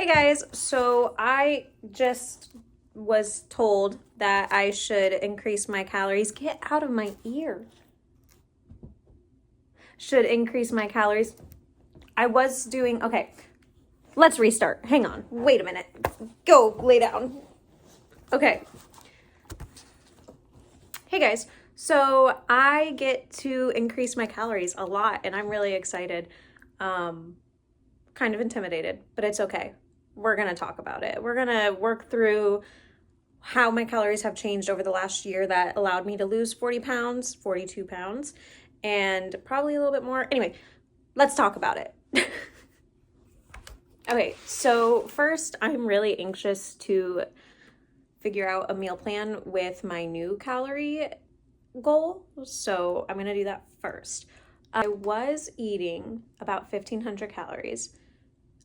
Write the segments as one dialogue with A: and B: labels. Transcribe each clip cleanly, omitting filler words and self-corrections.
A: Hey guys, so I just was told that I should increase my calories. Get out of my ear. Should increase my calories. I was doing, okay, let's restart. Hang on, wait a minute. Go lay down. Okay. Hey guys, so I get to increase my calories a lot and I'm really excited. Kind of intimidated, but it's okay. We're going to talk about it. We're going to work through how my calories have changed over the last year that allowed me to lose 40 pounds, 42 pounds, and probably a little bit more. Anyway, let's talk about it. Okay, so first, I'm really anxious to figure out a meal plan with my new calorie goal. So I'm going to do that first. I was eating about 1,500 calories.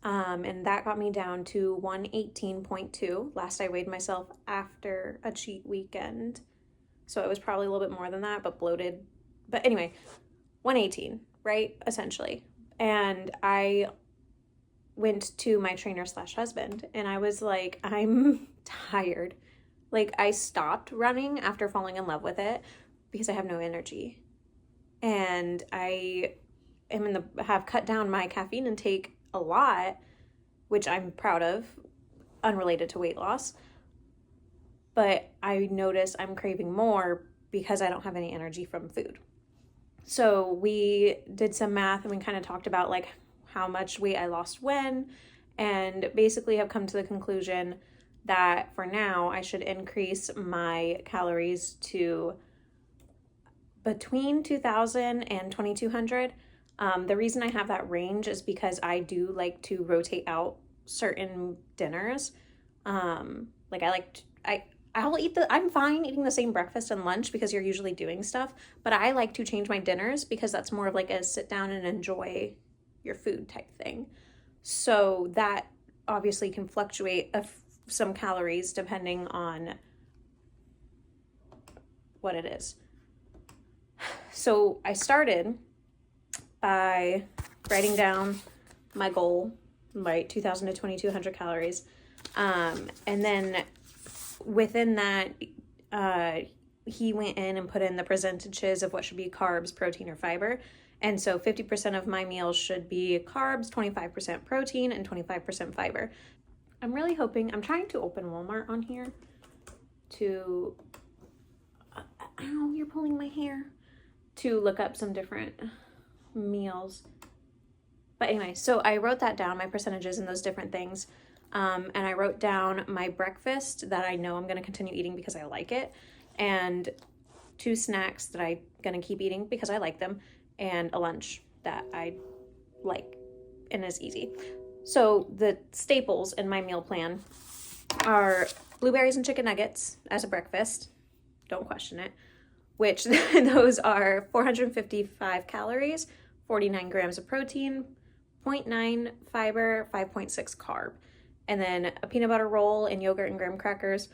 A: And that got me down to 118.2. Last I weighed myself after a cheat weekend. So it was probably a little bit more than that, but bloated. But anyway, 118, right? Essentially. And I went to my trainer / husband and I was like, I'm tired. Like I stopped running after falling in love with it because I have no energy. And I have cut down my caffeine intake a lot, which I'm proud of, unrelated to weight loss. But I notice I'm craving more because I don't have any energy from food. So we did some math and we kind of talked about like how much weight I lost when, and basically have come to the conclusion that for now I should increase my calories to between 2,000 and 2,200. The reason I have that range is because I do like to rotate out certain dinners. I'm fine eating the same breakfast and lunch because you're usually doing stuff, but I like to change my dinners because that's more of like a sit down and enjoy your food type thing. So that obviously can fluctuate some calories depending on what it is. So I started by writing down my goal, right, 2,000 to 2,200 calories. And then within that, he went in and put in the percentages of what should be carbs, protein, or fiber. And so 50% of my meals should be carbs, 25% protein, and 25% fiber. I'm really hoping, I'm trying to open Walmart on here to, ow, you're pulling my hair, to look up some different meals. But anyway, so I wrote that down, my percentages and those different things. And I wrote down my breakfast that I know I'm going to continue eating because I like it, and 2 snacks that I'm going to keep eating because I like them, and a lunch that I like and is easy. So the staples in my meal plan are blueberries and chicken nuggets as a breakfast. Don't question it. Which those are 455 calories, 49 grams of protein, 0.9 fiber, 5.6 carb. And then a peanut butter roll and yogurt and graham crackers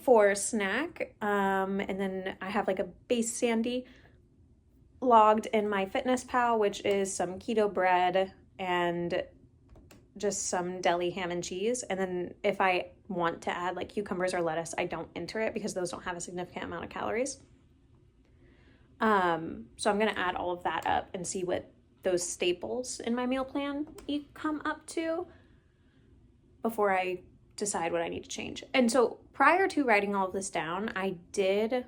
A: for snack. And then I have like a base sandy logged in my FitnessPal, which is some keto bread and just some deli ham and cheese. And then if I want to add like cucumbers or lettuce, I don't enter it because those don't have a significant amount of calories. So I'm going to add all of that up and see what those staples in my meal plan come up to before I decide what I need to change. And so prior to writing all of this down, I did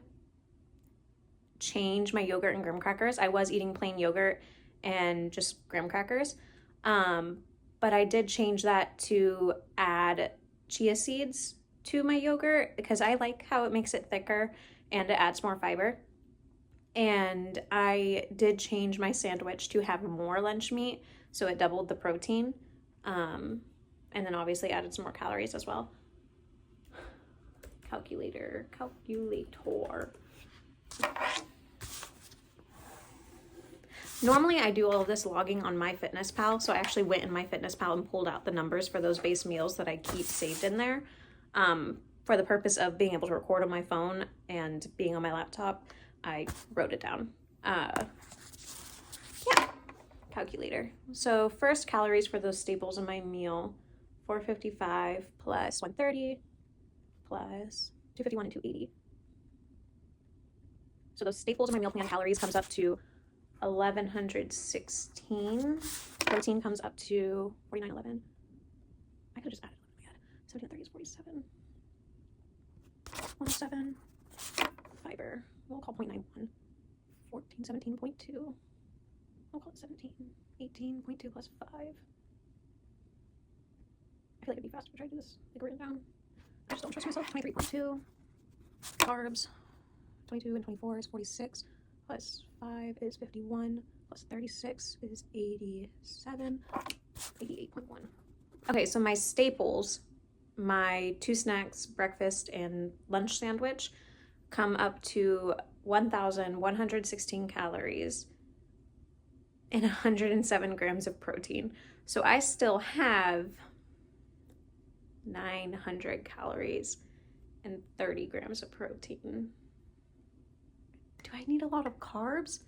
A: change my yogurt and graham crackers. I was eating plain yogurt and just graham crackers. But I did change that to add chia seeds to my yogurt because I like how it makes it thicker and it adds more fiber. And I did change my sandwich to have more lunch meat, so it doubled the protein, and then obviously added some more calories as well. Calculator. Normally I do all of this logging on MyFitnessPal, so I actually went in MyFitnessPal and pulled out the numbers for those base meals that I keep saved in there, for the purpose of being able to record on my phone and being on my laptop. I wrote it down. Calculator. So first, calories for those staples in my meal 455 plus 130 plus 251 and 280. So those staples in my meal plan calories comes up to 1116. Protein comes up to 4911. I could have just added 11 in my head. 1730 is 47. 107. Fiber. We'll call 0.91. 14, 17.2. We'll call it 17. 18.2 plus 5. I feel like it'd be faster to try to do this like written down. I just don't trust myself. 23.2. Carbs. 22 and 24 is 46. Plus 5 is 51. Plus 36 is 87. 88.1. Okay, so my staples, my 2 snacks, breakfast, and lunch sandwich come up to 1,116 calories and 107 grams of protein. So I still have 900 calories and 30 grams of protein. Do I need a lot of carbs?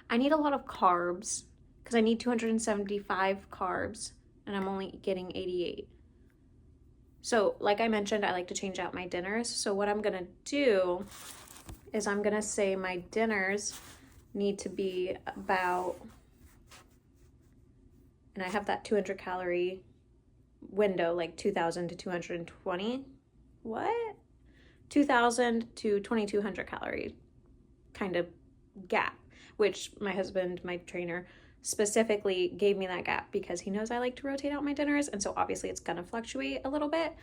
A: I need a lot of carbs because I need 275 carbs and I'm only getting 88. So like I mentioned, I like to change out my dinners. So what I'm gonna do is I'm gonna say my dinners need to be about, and I have that 200 calorie window, like 2,000 to 220. What? 2,000 to 2,200 calories kind of gap, which my husband, my trainer, specifically gave me that gap because he knows I like to rotate out my dinners, and so obviously it's gonna fluctuate a little bit,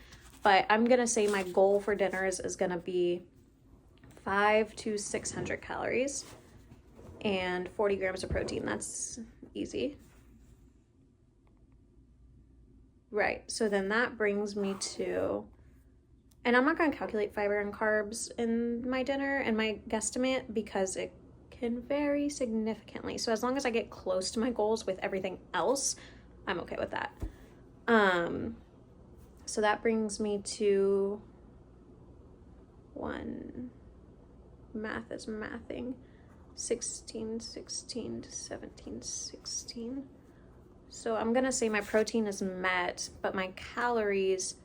A: but I'm gonna say my goal for dinners is gonna be 500 to 600 calories and 40 grams of protein. That's easy. Right, so then that brings me to, and I'm not going to calculate fiber and carbs in my dinner and my guesstimate because it can vary significantly. So as long as I get close to my goals with everything else, I'm okay with that. So that brings me to math is mathing, 16 to 17, 16. So I'm going to say my protein is met, but my calories,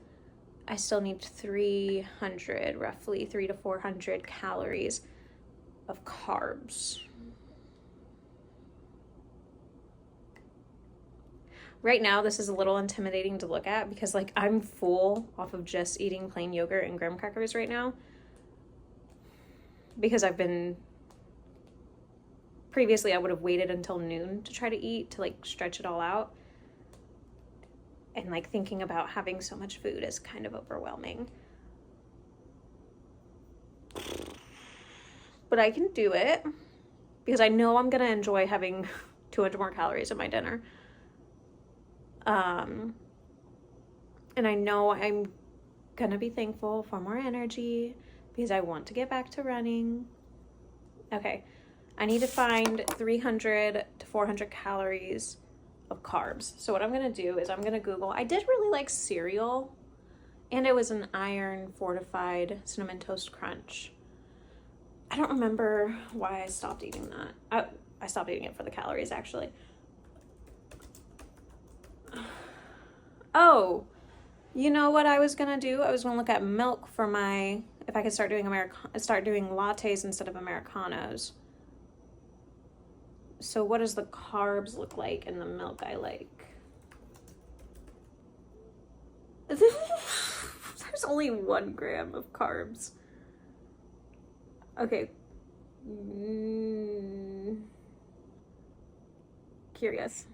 A: I still need 300, roughly 300 to 400 calories of carbs. Right now, this is a little intimidating to look at because like I'm full off of just eating plain yogurt and graham crackers right now. Because previously I would have waited until noon to try to eat, to like stretch it all out. And like thinking about having so much food is kind of overwhelming. But I can do it because I know I'm gonna enjoy having 200 more calories in my dinner. And I know I'm gonna be thankful for more energy because I want to get back to running. Okay, I need to find 300 to 400 calories of carbs. So what I'm gonna do is I'm gonna Google. I did really like cereal, and it was an iron fortified Cinnamon Toast Crunch. I don't remember why I stopped eating that. I stopped eating it for the calories, actually. Oh, you know what I was gonna do? I was gonna look at milk for my, if I could start doing lattes instead of Americanos. So what does the carbs look like in the milk I like? There's only 1 gram of carbs. Okay. Curious.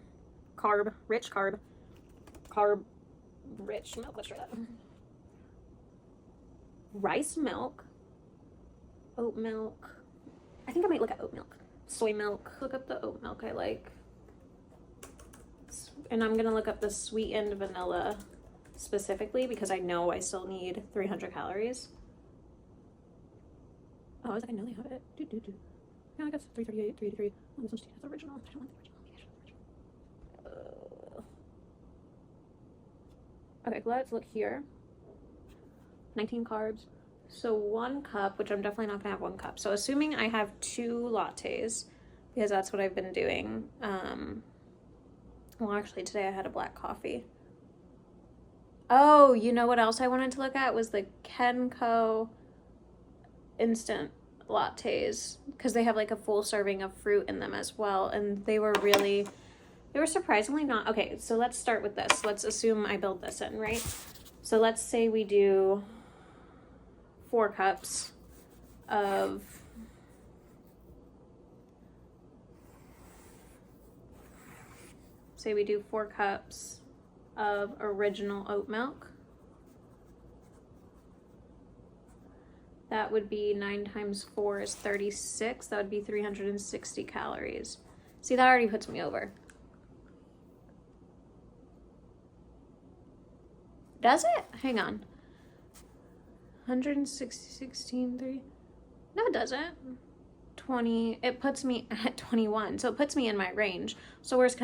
A: Rich carb rich milk. Let's try that. Rice milk. Oat milk. I think I might look at oat milk. Soy milk. Look up the oat milk I like. And I'm gonna look up the sweetened vanilla specifically because I know I still need 300 calories. Oh, I was like, I know they have it. Yeah, I guess 338, 383. Oh, this one's the original. I don't want the original. Okay, let's look here. 19 carbs. So 1 cup, which I'm definitely not gonna have 1 cup. So assuming I have 2 lattes, because that's what I've been doing. Well, actually today I had a black coffee. Oh, you know what else I wanted to look at was the Kenco instant lattes, because they have like a full serving of fruit in them as well, and they were surprisingly not. Okay, so let's start with this. Let's assume I build this in, right? So let's say we do 4 cups of say we do 4 cups of original oat milk. That would be 9 times 4 is 36. That would be 360 calories. See, that already puts me over. Does it? Hang on. 160, 16, 3. No, it doesn't. 20. It puts me at 21. So it puts me in my range. So worst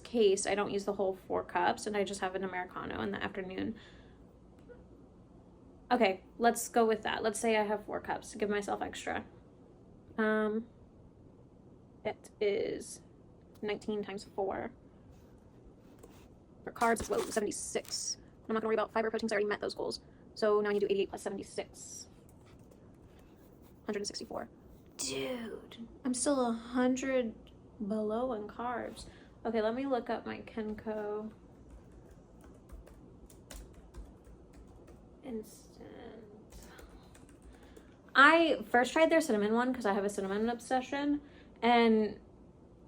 A: case, I don't use the whole 4 cups and I just have an Americano in the afternoon. Okay, let's go with that. Let's say I have 4 cups to give myself extra. It is 19 times 4. For carbs, whoa, 76. I'm not gonna worry about fiber proteins. I already met those goals. So now I need to do 88 plus 76. 164. Dude, I'm still 100 below in carbs. Okay, let me look up my Kenco instant. I first tried their cinnamon one because I have a cinnamon obsession, and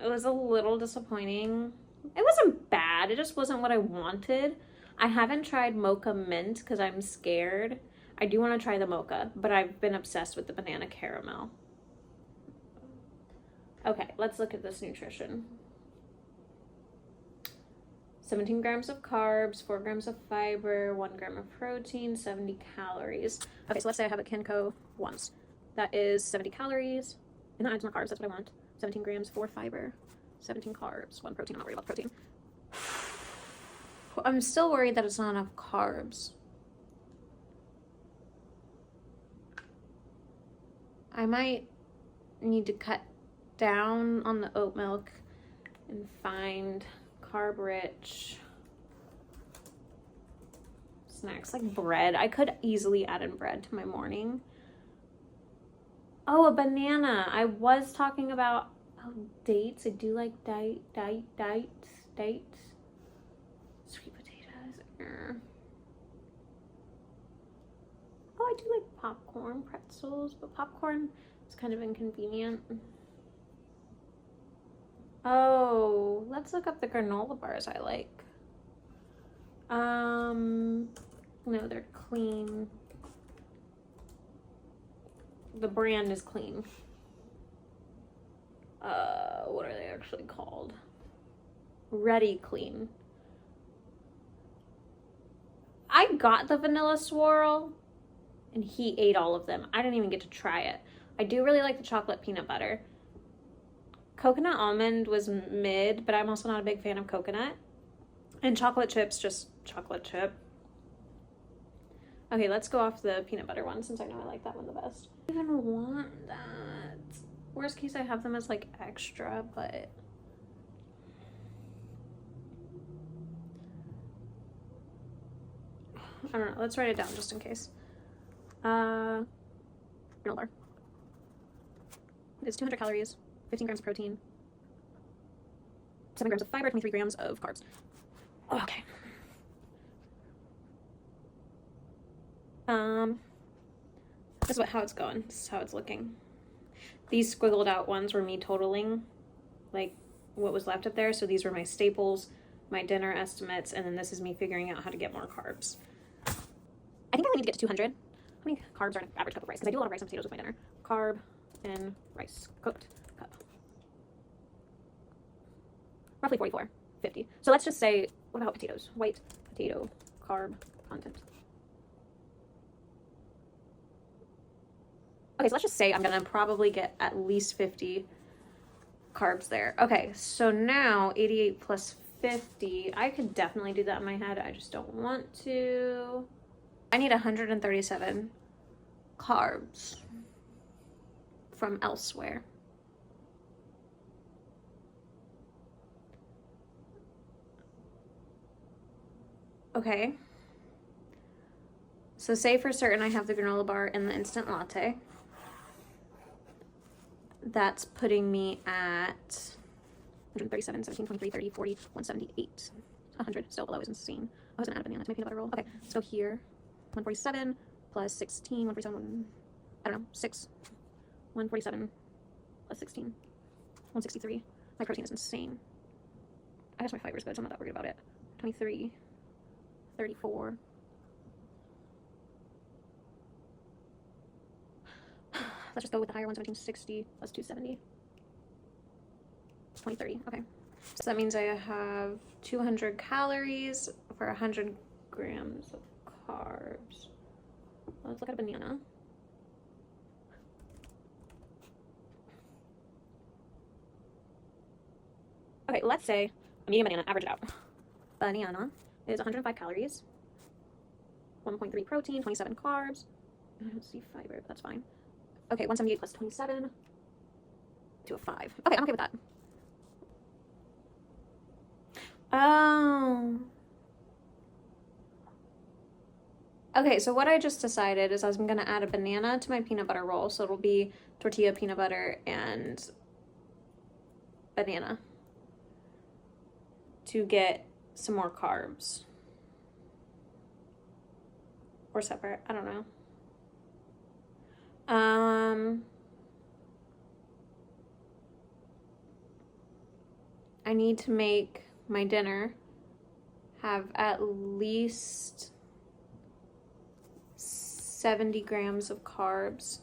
A: it was a little disappointing. It wasn't bad, it just wasn't what I wanted. I haven't tried mocha mint because I'm scared. I do want to try the mocha, but I've been obsessed with the banana caramel. Okay, let's look at this nutrition. 17 grams of carbs, 4 grams of fiber, 1 gram of protein, 70 calories. Okay, so let's say I have a Kenco once. That is 70 calories. And that adds more carbs, that's what I want. 17 grams, 4 fiber, 17 carbs, 1 protein. I'm not worried about the protein. I'm still worried that it's not enough carbs. I might need to cut down on the oat milk and find carb-rich snacks like bread. I could easily add in bread to my morning. Oh, a banana. I was talking about dates. I do like dates. Sweet potatoes. Oh, I do like popcorn, pretzels, but popcorn is kind of inconvenient. Oh, let's look up the granola bars I like. No, they're clean. The brand is clean. What are they actually called? Ready Clean. I got the vanilla swirl and he ate all of them. I didn't even get to try it. I do really like the chocolate peanut butter. Coconut almond was mid, but I'm also not a big fan of coconut. And chocolate chips, just chocolate chip. Okay, let's go off the peanut butter one since I know I like that one the best. I don't even want that. Worst case, I have them as like extra, but I don't know. Let's write it down just in case. Granola bar. It's 200 calories, 15 grams of protein, 7 grams of fiber, 23 grams of carbs. Okay. This is how it's going. This is how it's looking. These squiggled out ones were me totaling like what was left up there. So these were my staples, my dinner estimates, and then this is me figuring out how to get more carbs. I think I need to get to 200. How many carbs are in an average cup of rice? Because I do a lot of rice and potatoes with my dinner. Carb and rice cooked cup. Roughly 44, 50. So let's just say, what about potatoes? White potato carb content. Okay, so let's just say I'm gonna probably get at least 50 carbs there. Okay, so now 88 plus 50, I could definitely do that in my head. I just don't want to. I need 137 carbs from elsewhere. Okay, So say for certain I have the granola bar and the instant latte. That's putting me at 137, 17, 23, 30, 40, 178, 100. Still below is insane. I wasn't add a banana to my peanut butter roll. Okay, so here, 147 plus 16, 147, I don't know, 6, 147 plus 16, 163. My protein is insane. I guess my fiber's good, so I'm not that worried about it. 23, 34. Let's just go with the higher one, 1760 plus 270. 2030, okay. So that means I have 200 calories for 100 grams of carbs. Let's look at a banana. Okay, let's say I'm eating a banana, average it out. Banana is 105 calories, 1.3 protein, 27 carbs. I don't see fiber, but that's fine. Okay, 178 plus 27 to a 5. Okay, I'm okay with that. Oh. Okay, so what I just decided is I'm going to add a banana to my peanut butter roll. So it'll be tortilla, peanut butter, and banana to get some more carbs. Or separate, I don't know. I need to make my dinner have at least 70 grams of carbs,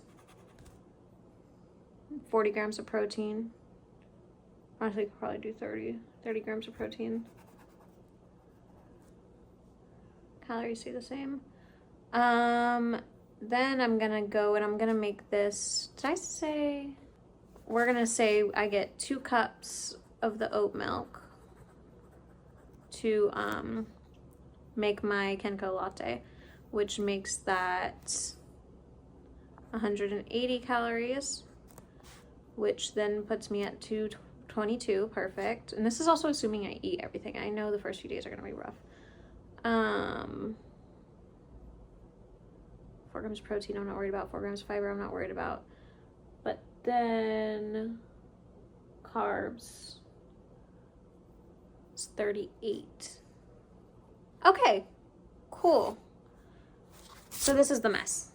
A: 40 grams of protein. Honestly, I could probably do 30 grams of protein. Calories stay the same. Then I'm gonna go and I'm gonna make this, did I say, we're gonna say I get 2 cups of the oat milk to make my Kenko latte, which makes that 180 calories, which then puts me at 222, perfect. And this is also assuming I eat everything. I know the first few days are gonna be rough. 4 grams protein, I'm not worried about. 4 grams fiber, I'm not worried about. But then carbs, it's 38. Okay, cool. So this is the mess.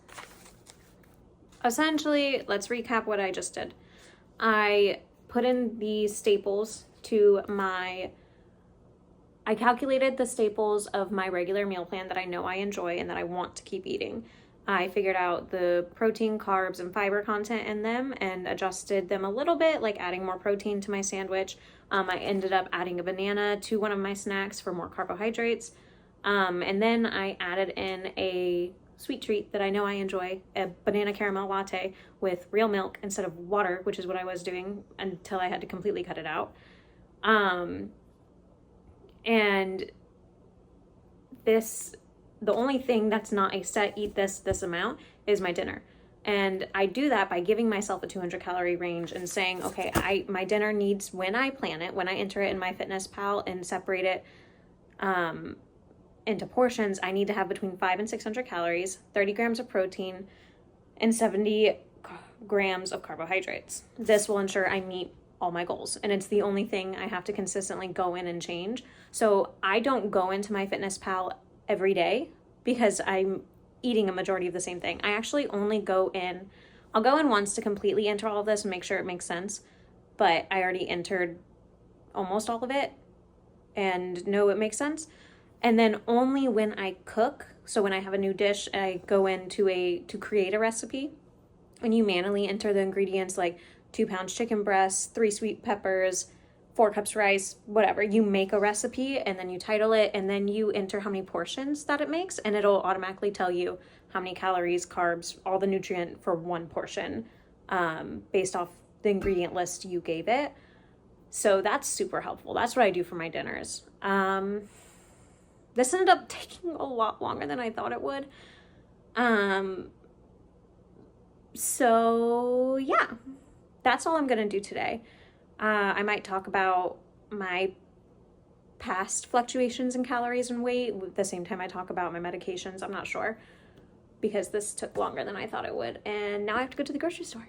A: Essentially, let's recap what I just did. I put in the staples to my, I calculated the staples of my regular meal plan that I know I enjoy and that I want to keep eating. I figured out the protein, carbs, and fiber content in them and adjusted them a little bit, like adding more protein to my sandwich. I ended up adding a banana to one of my snacks for more carbohydrates. And then I added in a sweet treat that I know I enjoy, a banana caramel latte with real milk instead of water, which is what I was doing until I had to completely cut it out. And this, the only thing that's not a set eat this amount is my dinner. And I do that by giving myself a 200 calorie range and saying, okay, my dinner needs, when I plan it, when I enter it in MyFitnessPal and separate it into portions, I need to have between 500 and 600 calories, 30 grams of protein, and 70 grams of carbohydrates. This will ensure I meet all my goals. And it's the only thing I have to consistently go in and change. So I don't go into MyFitnessPal every day because I'm eating a majority of the same thing. I actually only go in, I'll go in once to completely enter all of this and make sure it makes sense, but I already entered almost all of it and know it makes sense. And then only when I cook, so when I have a new dish, I go into to create a recipe, and you manually enter the ingredients like 2 pounds chicken breasts, 3 sweet peppers, 4 cups rice, whatever. You make a recipe and then you title it and then you enter how many portions that it makes, and it'll automatically tell you how many calories, carbs, all the nutrient for one portion based off the ingredient list you gave it. So that's super helpful. That's what I do for my dinners. This ended up taking a lot longer than I thought it would. So yeah, that's all I'm gonna do today. I might talk about my past fluctuations in calories and weight at the same time I talk about my medications. I'm not sure. because this took longer than I thought it would. And now I have to go to the grocery store.